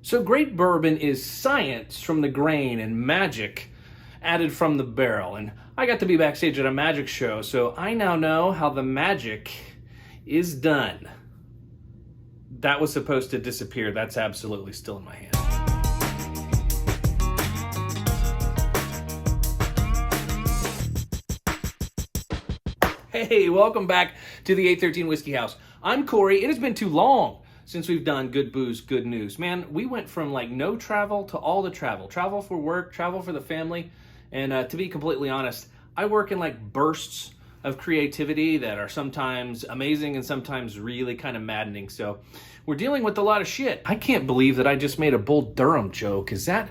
So great bourbon is science from the grain and magic added from the barrel. And I got to be backstage at a magic show, so I now know how the magic is done. That was supposed to disappear. That's absolutely still in my hand. Hey, welcome back to the 813 Whiskey House. I'm Corey. It has been too long since we've done good booze, good news. Man, we went from like no travel to all the travel. Travel for work, travel for the family. And to be completely honest, I work in like bursts of creativity that are sometimes amazing and sometimes really kind of maddening. So we're dealing with a lot of shit. I can't believe that I just made a Bull Durham joke. Is that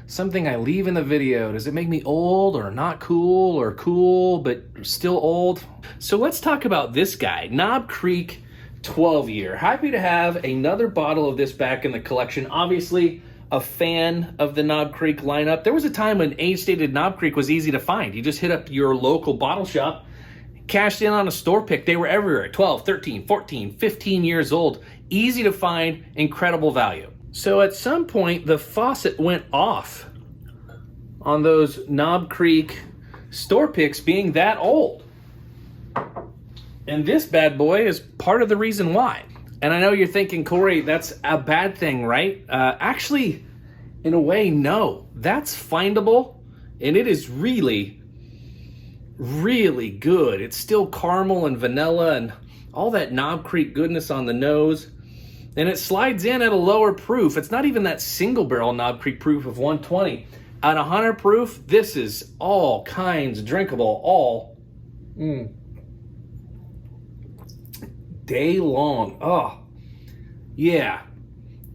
something I leave in the video? Does it make me old or not cool or cool but still old? So let's talk about this guy, Knob Creek 12-year. Happy to have another bottle of this back in the collection. Obviously, a fan of the Knob Creek lineup. There was a time when age-stated Knob Creek was easy to find. You just hit up your local bottle shop, cashed in on a store pick. They were everywhere, 12, 13, 14, 15 years old. Easy to find, incredible value. So at some point, the faucet went off on those Knob Creek store picks being that old. And this bad boy is part of the reason why. And I know you're thinking, Corey, that's a bad thing, right? Actually, in a way, no. That's findable, and it is really, really good. It's still caramel and vanilla and all that Knob Creek goodness on the nose. And it slides in at a lower proof. It's not even that single barrel Knob Creek proof of 120. At 100 proof, this is all kinds drinkable, all day long. Oh, yeah.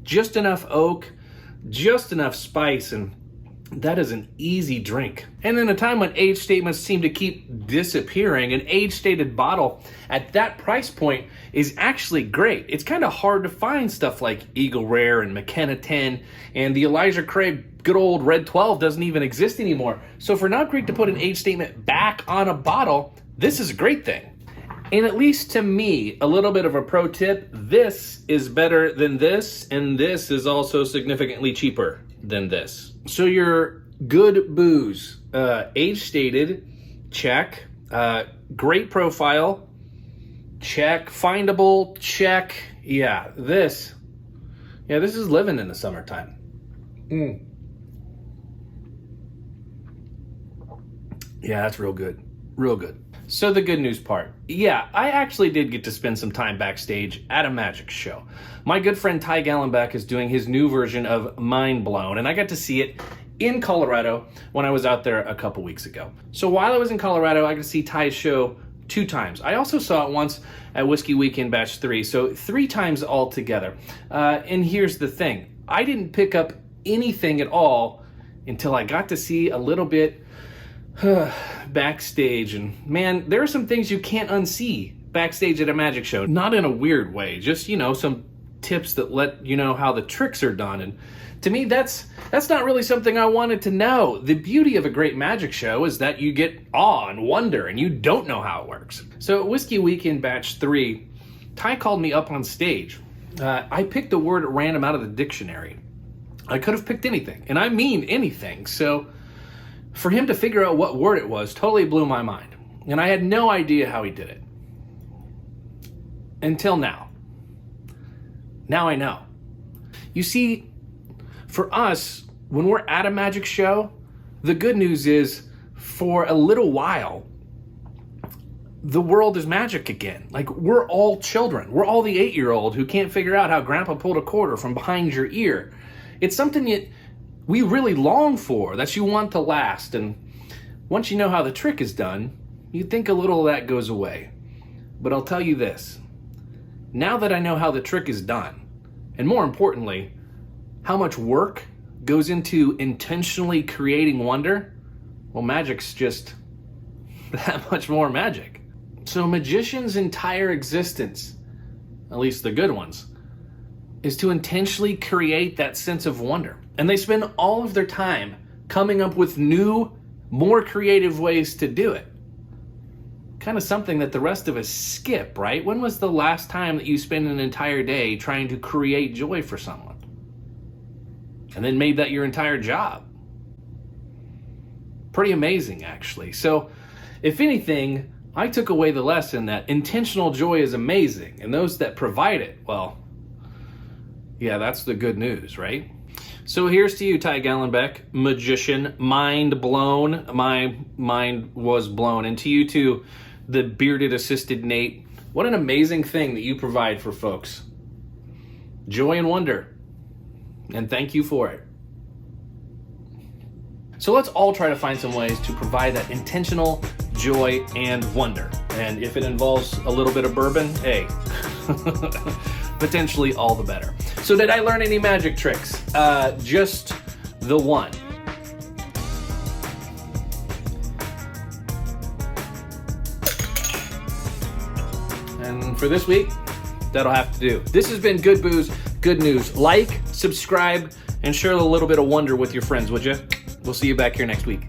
Just enough oak, just enough spice, and that is an easy drink. And in a time when age statements seem to keep disappearing, an age-stated bottle at that price point is actually great. It's kind of hard to find stuff like Eagle Rare and McKenna 10, and the Elijah Craig good old Red 12 doesn't even exist anymore. So for Knob Creek to put an age statement back on a bottle, this is a great thing. And at least to me, a little bit of a pro tip, this is better than this, and this is also significantly cheaper than this. So your good booze, age stated, check. Great profile, check. Findable, check. Yeah, this is living in the summertime. Yeah, that's real good. Real good. So the good news part. Yeah, I actually did get to spend some time backstage at a magic show. My good friend Ty Gallenbeck is doing his new version of Mind Blown, and I got to see it in Colorado when I was out there a couple weeks ago. So while I was in Colorado, I got to see Ty's show 2 times. I also saw it once at Whiskey Weekend Batch 3, so 3 times altogether. And here's the thing. I didn't pick up anything at all until I got to see a little bit backstage, and man, there are some things you can't unsee backstage at a magic show. Not in a weird way, just, you know, some tips that let you know how the tricks are done. And to me, that's not really something I wanted to know. The beauty of a great magic show is that you get awe and wonder, and you don't know how it works. So at Whiskey Weekend Batch 3, Ty called me up on stage. I picked a word at random out of the dictionary. I could have picked anything, and I mean anything. So for him to figure out what word it was totally blew my mind. And I had no idea how he did it. Until now. Now I know. You see, for us, when we're at a magic show, the good news is, for a little while, the world is magic again. Like, we're all children. We're all the 8-year-old who can't figure out how grandpa pulled a quarter from behind your ear. It's something we really long for, that you want to last. And once you know how the trick is done, you think a little of that goes away. But I'll tell you this. Now that I know how the trick is done, and more importantly, how much work goes into intentionally creating wonder, well, magic's just that much more magic. So magicians' entire existence, at least the good ones, is to intentionally create that sense of wonder. And they spend all of their time coming up with new, more creative ways to do it. Kind of something that the rest of us skip, right? When was the last time that you spent an entire day trying to create joy for someone? and then made that your entire job. Pretty amazing, actually. So, if anything, I took away the lesson that intentional joy is amazing, and those that provide it, well, yeah, that's the good news, right? So here's to you, Ty Gallenbeck, magician, mind blown. My mind was blown. And to you too, the bearded assisted Nate, what an amazing thing that you provide for folks. Joy and wonder. And thank you for it. So let's all try to find some ways to provide that intentional joy and wonder. And if it involves a little bit of bourbon, hey, potentially all the better. So did I learn any magic tricks? Just the one. And for this week, that'll have to do. This has been Good Booze, Good News. Like, subscribe, and share a little bit of wonder with your friends, would you? We'll see you back here next week.